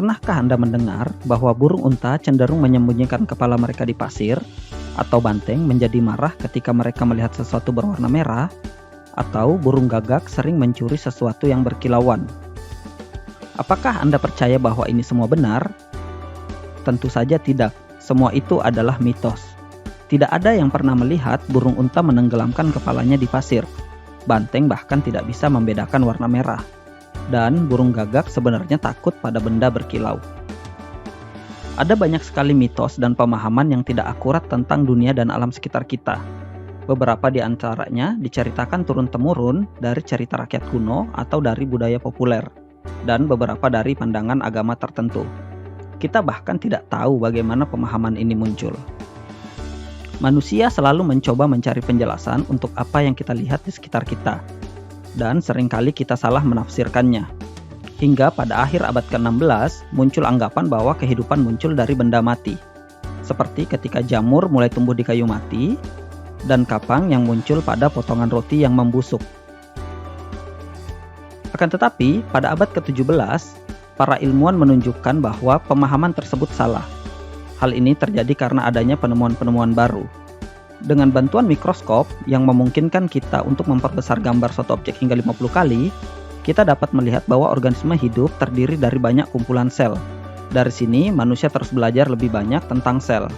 Pernahkah Anda mendengar bahwa burung unta cenderung menyembunyikan kepala mereka di pasir, atau banteng menjadi marah ketika mereka melihat sesuatu berwarna merah, atau burung gagak sering mencuri sesuatu yang berkilauan? Apakah Anda percaya bahwa ini semua benar? Tentu saja tidak. Semua itu adalah mitos. Tidak ada yang pernah melihat burung unta menenggelamkan kepalanya di pasir. Banteng bahkan tidak bisa membedakan warna merah. Dan burung gagak sebenarnya takut pada benda berkilau. Ada banyak sekali mitos dan pemahaman yang tidak akurat tentang dunia dan alam sekitar kita. Beberapa di antaranya diceritakan turun-temurun dari cerita rakyat kuno atau dari budaya populer, dan beberapa dari pandangan agama tertentu. Kita bahkan tidak tahu bagaimana pemahaman ini muncul. Manusia selalu mencoba mencari penjelasan untuk apa yang kita lihat di sekitar kita, dan seringkali kita salah menafsirkannya. Hingga pada akhir abad ke-16 muncul anggapan bahwa kehidupan muncul dari benda mati, seperti ketika jamur mulai tumbuh di kayu mati, dan kapang yang muncul pada potongan roti yang membusuk. Akan tetapi, pada abad ke-17, para ilmuwan menunjukkan bahwa pemahaman tersebut salah. Hal ini terjadi karena adanya penemuan-penemuan baru. Dengan bantuan mikroskop yang memungkinkan kita untuk memperbesar gambar suatu objek hingga 50 kali, kita dapat melihat bahwa organisme hidup terdiri dari banyak kumpulan sel. Dari sini, manusia terus belajar lebih banyak tentang sel,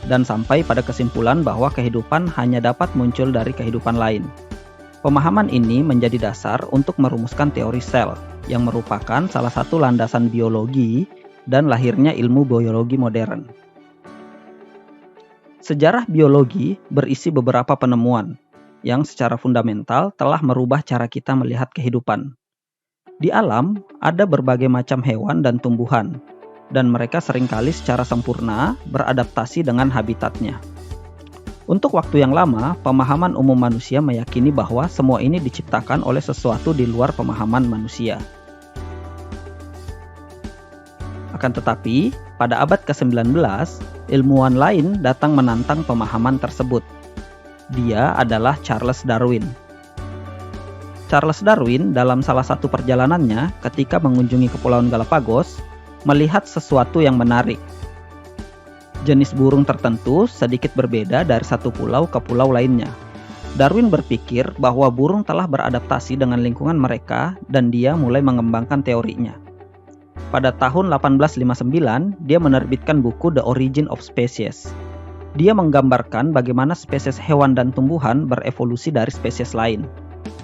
dan sampai pada kesimpulan bahwa kehidupan hanya dapat muncul dari kehidupan lain. Pemahaman ini menjadi dasar untuk merumuskan teori sel, yang merupakan salah satu landasan biologi dan lahirnya ilmu biologi modern. Sejarah biologi berisi beberapa penemuan yang secara fundamental telah merubah cara kita melihat kehidupan. Di alam, ada berbagai macam hewan dan tumbuhan, dan mereka seringkali secara sempurna beradaptasi dengan habitatnya. Untuk waktu yang lama, pemahaman umum manusia meyakini bahwa semua ini diciptakan oleh sesuatu di luar pemahaman manusia. Akan tetapi, pada abad ke-19, ilmuwan lain datang menantang pemahaman tersebut. Dia adalah Charles Darwin. Charles Darwin dalam salah satu perjalanannya ketika mengunjungi Kepulauan Galapagos, melihat sesuatu yang menarik. Jenis burung tertentu sedikit berbeda dari satu pulau ke pulau lainnya. Darwin berpikir bahwa burung telah beradaptasi dengan lingkungan mereka dan dia mulai mengembangkan teorinya. Pada tahun 1859, dia menerbitkan buku The Origin of Species. Dia menggambarkan bagaimana spesies hewan dan tumbuhan berevolusi dari spesies lain,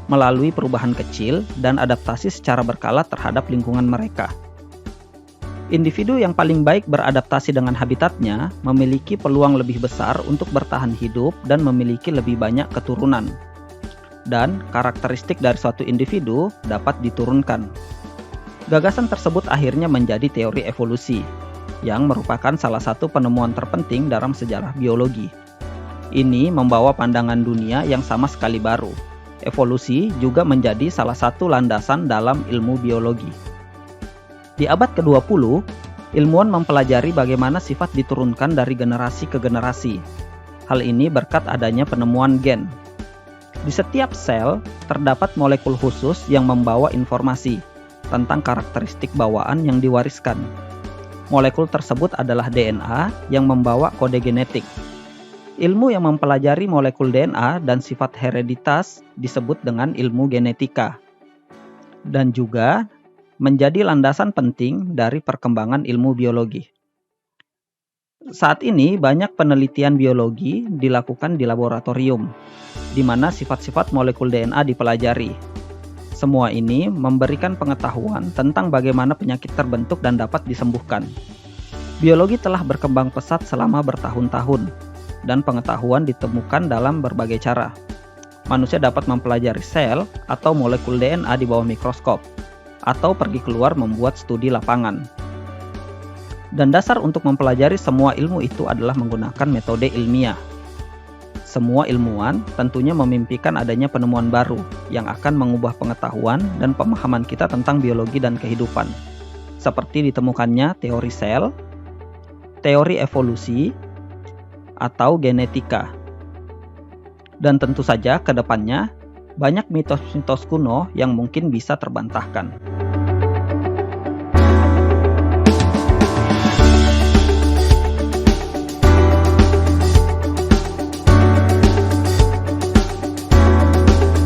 melalui perubahan kecil dan adaptasi secara berkala terhadap lingkungan mereka. Individu yang paling baik beradaptasi dengan habitatnya memiliki peluang lebih besar untuk bertahan hidup dan memiliki lebih banyak keturunan. Dan karakteristik dari suatu individu dapat diturunkan. Gagasan tersebut akhirnya menjadi teori evolusi, yang merupakan salah satu penemuan terpenting dalam sejarah biologi. Ini membawa pandangan dunia yang sama sekali baru. Evolusi juga menjadi salah satu landasan dalam ilmu biologi. Di abad ke-20, ilmuwan mempelajari bagaimana sifat diturunkan dari generasi ke generasi. Hal ini berkat adanya penemuan gen. Di setiap sel, terdapat molekul khusus yang membawa informasi tentang karakteristik bawaan yang diwariskan. Molekul tersebut adalah DNA yang membawa kode genetik. Ilmu yang mempelajari molekul DNA dan sifat hereditas disebut dengan ilmu genetika, dan juga menjadi landasan penting dari perkembangan ilmu biologi. Saat ini banyak penelitian biologi dilakukan di laboratorium, di mana sifat-sifat molekul DNA dipelajari. Semua ini memberikan pengetahuan tentang bagaimana penyakit terbentuk dan dapat disembuhkan. Biologi telah berkembang pesat selama bertahun-tahun, dan pengetahuan ditemukan dalam berbagai cara. Manusia dapat mempelajari sel atau molekul DNA di bawah mikroskop, atau pergi keluar membuat studi lapangan. Dan dasar untuk mempelajari semua ilmu itu adalah menggunakan metode ilmiah. Semua ilmuwan tentunya memimpikan adanya penemuan baru yang akan mengubah pengetahuan dan pemahaman kita tentang biologi dan kehidupan, seperti ditemukannya teori sel, teori evolusi, atau genetika. Dan tentu saja ke depannya banyak mitos-mitos kuno yang mungkin bisa terbantahkan.